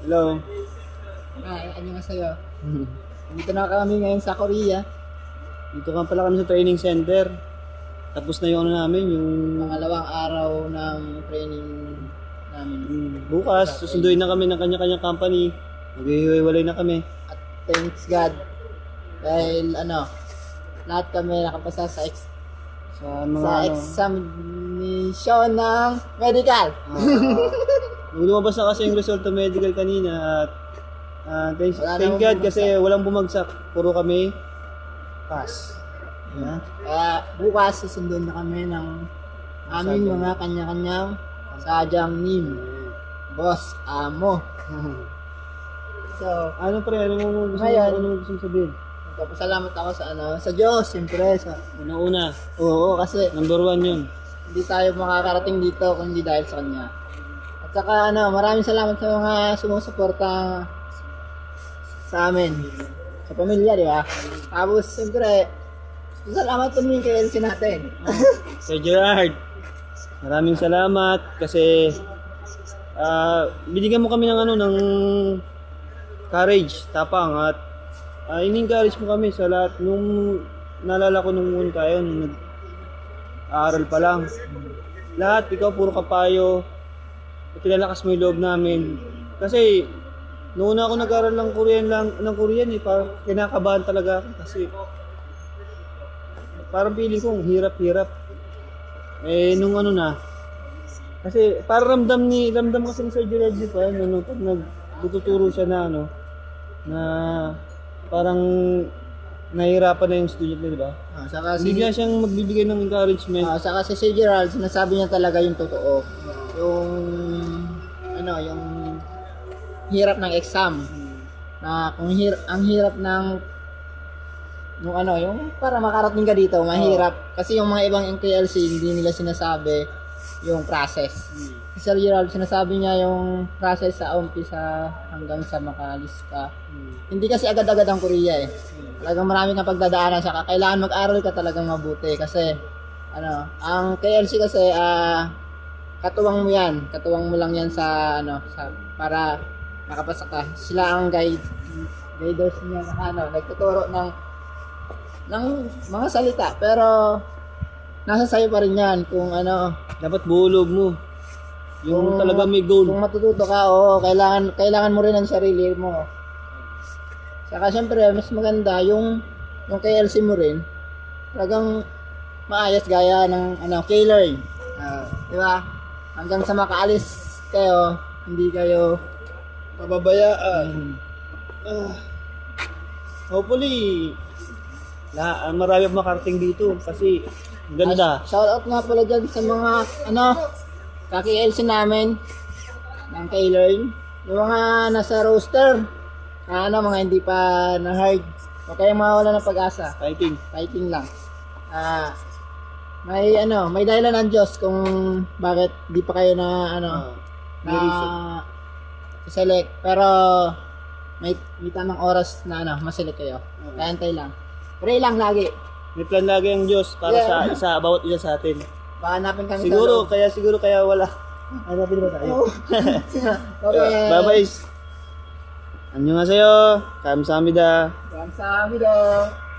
Hello. Ano nga sa'yo? Dito na kami ngayon sa Korea. Dito ka pala kami sa training center. Tapos na yung ano namin, yung... Pangalawang araw ng training namin. Bukas, susunduin na kami ng kanya-kanyang company. Maghihiwalay na kami. At thanks God. Dahil lahat kami nakapasa sa examination ng medical. Nung lumabas na kasi yung result ng medical kanina at thank God kasi walang bumagsak. Puro kami pass. Yeah. Kaya bukas susunduin na kami ng aming mga kanya-kanyang sadyang nim. Boss, amo. So, Ano pre, ano mo gusto mong sabihin? nagpapasalamat ako sa Diyos, siyempre. Una-una, Oo, kasi number 1 yun. hindi tayo makakarating dito kung hindi dahil sa Kanya. At saka maraming salamat sa mga sumusuporta sa amin. Sa pamilya, di ba? Tapos, siyempre, salamat din kay LC natin. Sir Gerard, maraming salamat kasi binigyan mo kami ng ng courage, tapang at in-encourage mo kami sa lahat nung naalala ko nung una tayo nung nag-aaral pa lang. Lahat, ikaw puro kapayo, pinalakas mo yung loob namin. Kasi noong una ako nag-aaral ng Korean parang kinakabahan talaga ako kasi parang feeling ko hirap-hirap. Nung kasi parang ramdam kasi ni Sir Gerard pa pag nagtuturo siya na parang nahihirapan na yung student niya, di ba? Saka Bigla siyang magbibigay ng encouragement. saka si Sir Gerald, sinasabi niya talaga yung totoo. Yung yung hirap ng exam. Na kung ang hirap ng yung para makarating ka dito, mahirap. Kasi yung mga ibang NKLC, hindi nila sinasabi yung process. Si Sir Gerald, sinasabi niya yung process sa umpisa hanggang sa makaalis ka. Hindi kasi agad-agad ang Korea eh. Talagang marami kang pagdadaanan, saka kailangan mag-aral ka talagang mabuti kasi ang KLC kasi katuwang mo lang yan sa para makapasa ka. Sila ang guiders niya na nagtuturo ng mga salita, pero nasa sayo pa rin yan kung Dapat buo loob mo. Yung talaga may goal. Kung matututo ka, kailangan mo rin ang sarili mo. Saka syempre, mas maganda yung KLC mo rin. Talagang maayos gaya ng K-Learn. Di ba? Hanggang sa makaalis kayo, hindi kayo pababayaan. Hopefully, marami makarating dito kasi ganda. Shoutout nga pala dyan sa mga kaki-LC namin ng K-Learn. Yung mga nasa roster, mga hindi pa na-hard. O kaya mawala ng pag-asa. Fighting lang. May dahilan ng Diyos kung bakit di pa kayo na select. Pero may tamang oras na maselect kayo. Kaya antay lang. Pray lang lagi. May plan lagi ang Diyos para sa bawat isa sa atin. Hanapin kami Siguro kaya wala. Hanapin ba tayo? Okay. Bye-bye. 안녕하세요. 감사합니다. 감사합니다.